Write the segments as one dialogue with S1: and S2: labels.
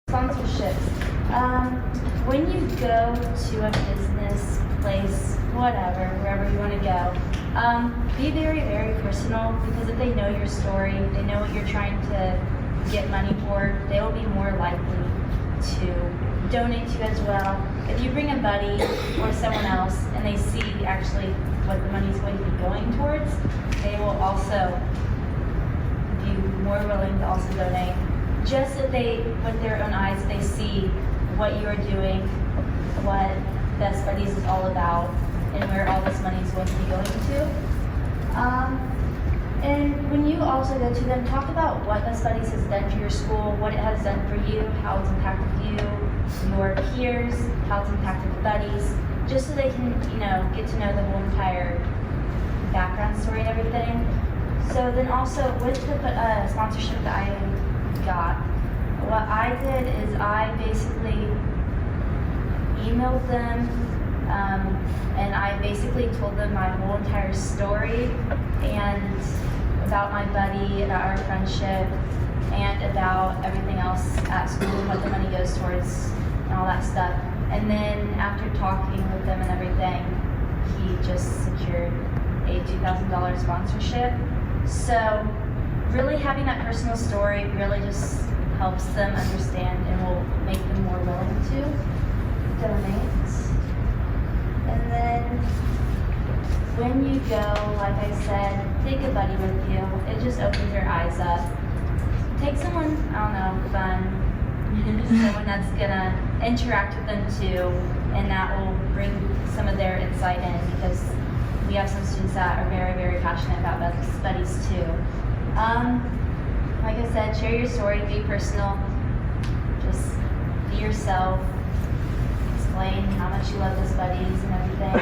S1: Sponsorships. When you go to a business place, whatever, wherever you want to go, be very, very personal, because if they know your story, they know what you're trying to get money for, they will be more likely to donate to you as well. If you bring a buddy or someone else and they see actually what the money is going to be going towards, they will also be more willing to also donate. Just that they, with their own eyes, they see what you are doing, what Best Buddies is all about, and where all this money is going to be going to. And when you also go to them, talk about what Best Buddies has done for your school, what it has done for you, how it's impacted you, your peers, how it's impacted the buddies, just so they can, get to know the whole entire background story and everything. So then also with the sponsorship that I got, what I did is I basically emailed them and I basically told them my whole entire story and about my buddy, about our friendship, and about everything else at school and what the money goes towards and all that stuff. And then after talking with them and everything, he just secured a $2,000 sponsorship. So really having that personal story really just helps them understand and will make them more willing to donate. And then when you go, like I said, take a buddy with you. It just opens your eyes up. Take someone, fun, someone that's gonna interact with them too, and that will bring some of their insight in, because we have some students that are very, very passionate about Best Buddies too. Like I said, share your story, be personal, just be yourself, explain how much you love Best Buddies and everything.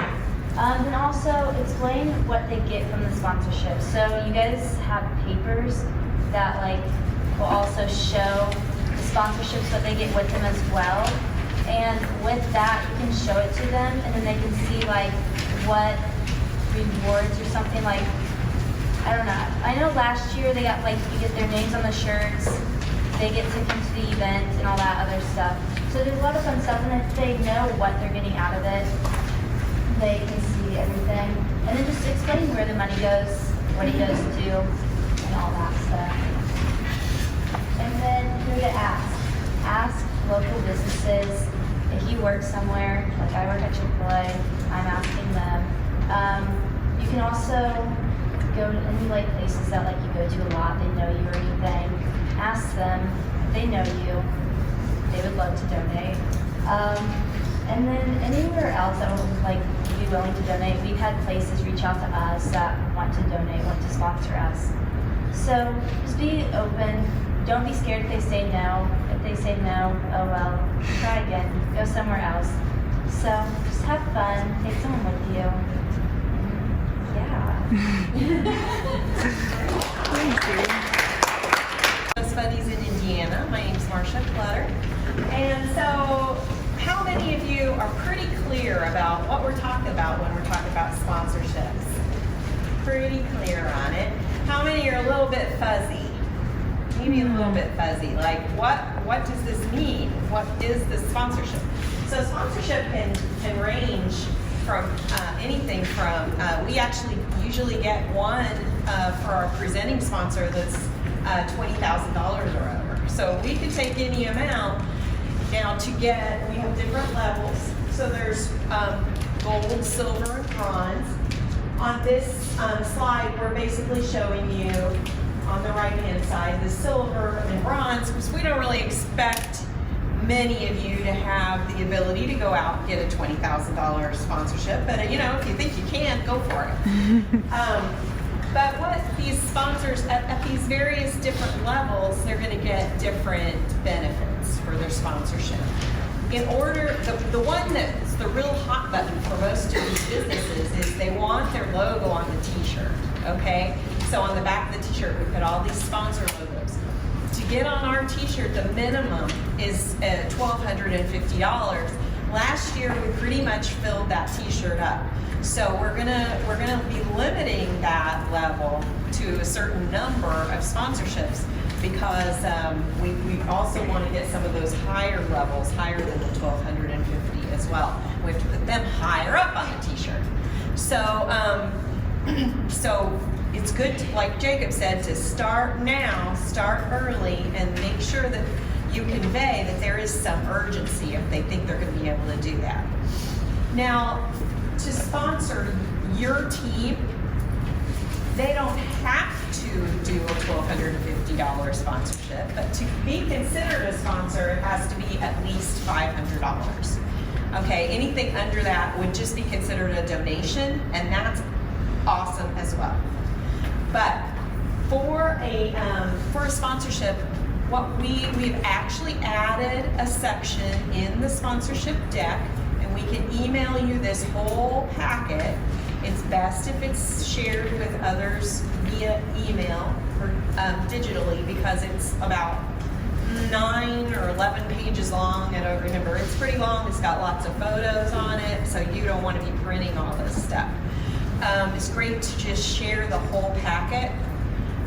S1: And also explain what they get from the sponsorship. So you guys have papers that will also show the sponsorships, what they get with them as well. And with that, you can show it to them, and then they can see what rewards or something I don't know. I know last year they got you get their names on the shirts, they get to come to the event and all that other stuff. So there's a lot of fun stuff, and if they know what they're getting out of it, they can see everything. And then just explain where the money goes, what it goes to, and all that stuff. And then who to ask. Ask local businesses. If you work somewhere, like I work at Chick-fil-A, I'm asking them. You can also go to any places that you go to a lot, they know you or anything. Ask them if they know you. They would love to donate. And then anywhere else that would be willing to donate, we've had places reach out to us that want to donate, want to sponsor us. So just be open. Don't be scared if they say no. If they say no, oh well, try again. Go somewhere else. So just have fun. Take someone with you. Yeah.
S2: Thank you.
S3: Best Buddies in Indiana. My name's Marcia Clutter. And so, how many of you are pretty clear about what we're talking about when we're talking about sponsorships? Pretty clear on it. How many are a little bit fuzzy? Maybe a little bit fuzzy. What does this mean? What is the sponsorship? So sponsorship can range from anything from, we actually usually get one for our presenting sponsor that's $20,000 or over. So we could take any amount. Now we have different levels. So there's gold, silver, and bronze. On this slide, we're basically showing you on the right-hand side the silver and bronze, because we don't really expect many of you to have the ability to go out and get a $20,000 sponsorship, but if you think you can, go for it. But what these sponsors, at these various different levels, they're going to get different benefits for their sponsorship. In order, the one that's the real hot button for most of these businesses is they want their logo on the t-shirt, okay? So on the back of the t-shirt, we put all these sponsor logos. To get on our t-shirt, the minimum is $1,250. Last year, we pretty much filled that t-shirt up. So we're gonna be limiting that level to a certain number of sponsorships, because we also want to get some of those high levels higher than the 1,250 as well. We have to put them higher up on the t-shirt. So, so it's good, to, like Jacob said, to start now, start early, and make sure that you convey that there is some urgency if they think they're going to be able to do that. Now, to sponsor your team, they don't have to do a $1,250 sponsorship, but to be considered a sponsor, it has to be at least $500. Okay, anything under that would just be considered a donation, and that's awesome as well. But for a sponsorship, we've actually added a section in the sponsorship deck, and we can email you this whole packet. It's best if it's shared with others via email or digitally, because it's about 9 or 11 pages long. I don't remember. It's pretty long. It's got lots of photos on it, so you don't want to be printing all this stuff. It's great to just share the whole packet.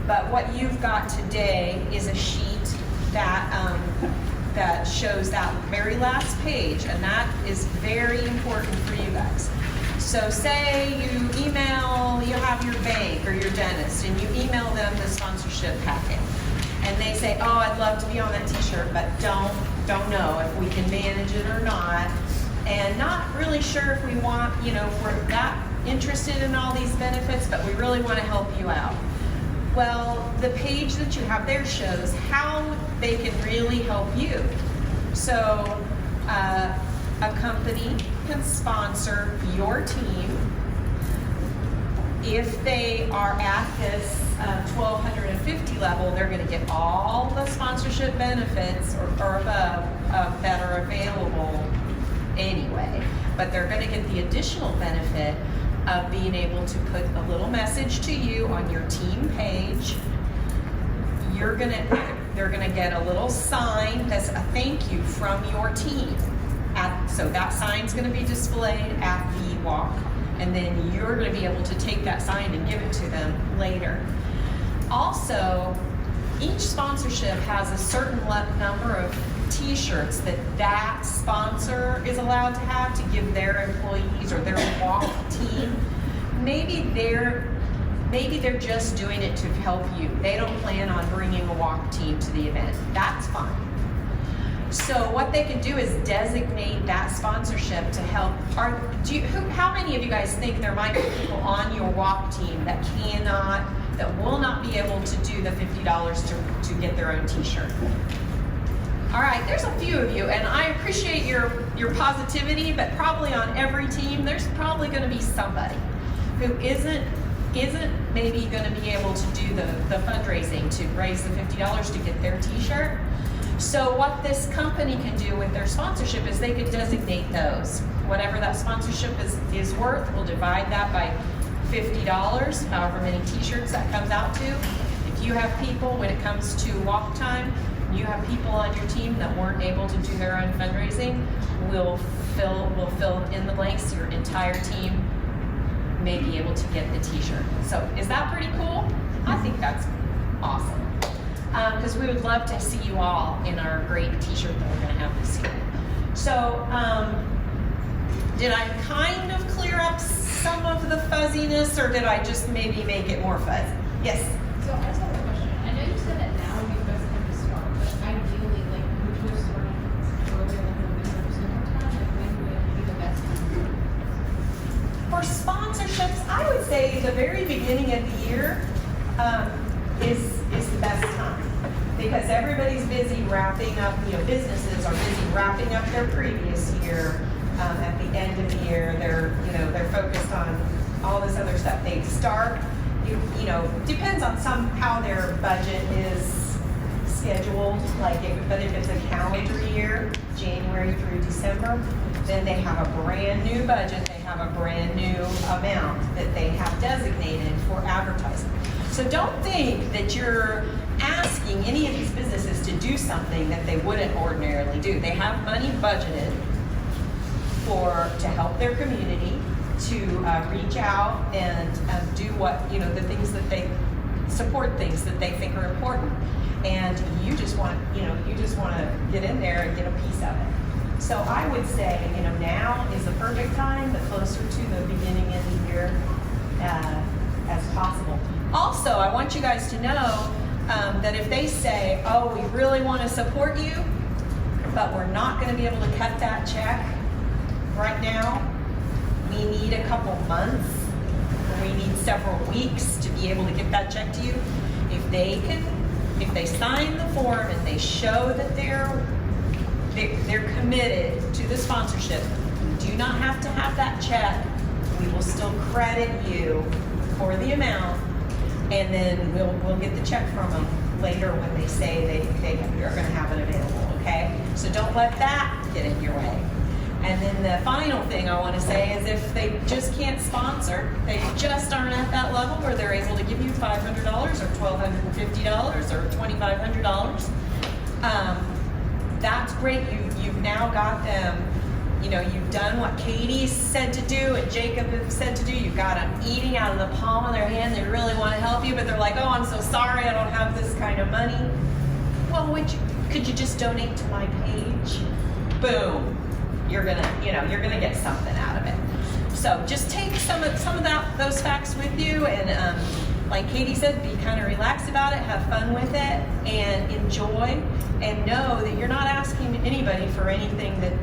S3: But what you've got today is a sheet that that shows that very last page, and that is very important for you guys. So say you have your bank or your dentist, and you email them the sponsorship packet, and they say, oh, I'd love to be on that t-shirt, but don't know if we can manage it or not, and not really sure if we want, if we're that interested in all these benefits, but we really want to help you out. Well, the page that you have there shows how they can really help you. So a company can sponsor your team if they are at this 1,250 level. They're going to get all the sponsorship benefits or above that are available anyway, but they're going to get the additional benefit of being able to put a little message to you on your team page. They're gonna get a little sign that's a thank you from your team. So that sign's gonna be displayed at the walk, and then you're gonna be able to take that sign and give it to them later. Also, each sponsorship has a certain number of t-shirts that sponsor is allowed to have to give their employees or their walk team. Maybe they're just doing it to help you. They don't plan on bringing a walk team to the event. That's fine. So what they can do is designate that sponsorship to help. How many of you guys think there might be people on your walk team that will not be able to do the $50 to get their own t-shirt? All right, there's a few of you, and I appreciate your positivity, but probably on every team, there's probably going to be somebody who isn't maybe going to be able to do the fundraising to raise the $50 to get their t-shirt. So what this company can do with their sponsorship is they could designate those. Whatever that sponsorship is worth, we'll divide that by $50, however many t-shirts that comes out to. If you have people, when it comes to walk time, you have people on your team that weren't able to do their own fundraising, we'll fill in the blanks. Your entire team may be able to get the t-shirt. So is that pretty cool? I think that's awesome. Because we would love to see you all in our great t-shirt that we're going to have this year. So did I kind of clear up some of the fuzziness, or did I just maybe make it more fuzzy? Yes?
S2: So I just have a question. I know you said that now would be the best time to start, but ideally, like, would you start earlier than the winter or summertime? Like, when would be the best time?
S3: For sponsorships, I would say the very beginning of the year is the best time, because everybody's busy wrapping up. Businesses are busy wrapping up their previous year. At the end of the year, they're focused on all this other stuff. They start. Depends on how their budget is scheduled. But if it's a calendar year, January through December, then they have a brand new budget. They have a brand new amount that they have designated for advertising. So don't think that you're asking any of these businesses to do something that they wouldn't ordinarily do. They have money budgeted to help their community, to reach out and do what, the things that they support things that they think are important. And you just want to get in there and get a piece of it. So I would say, now is the perfect time, the closer to the beginning of the year as possible. Also, I want you guys to know that if they say, oh, we really want to support you, but we're not going to be able to cut that check right now, we need a couple months, or we need several weeks to be able to get that check to you. If they sign the form and they show that they're committed to the sponsorship, you do not have to have that check. We will still credit you for the amount, and then we'll get the check from them later when they say they are going to have it available, okay? So don't let that get in your way. And then the final thing I want to say is if they just can't sponsor, they just aren't at that level where they're able to give you $500 or $1,250 or $2,500, that's great. You've now got them, you've done what Katie said to do and Jacob said to do. You've got them eating out of the palm of their hand. They really want to help you, but they're like, oh, I'm so sorry, I don't have this kind of money. Well, could you just donate to my page? Boom. You're gonna get something out of it. So just take some of those facts with you, and like Katie said, be kind of relaxed about it, have fun with it, and enjoy, and know that you're not asking anybody for anything that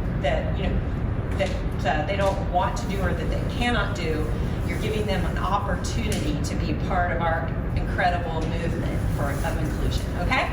S3: they don't want to do or that they cannot do. You're giving them an opportunity to be part of our incredible movement of inclusion. Okay?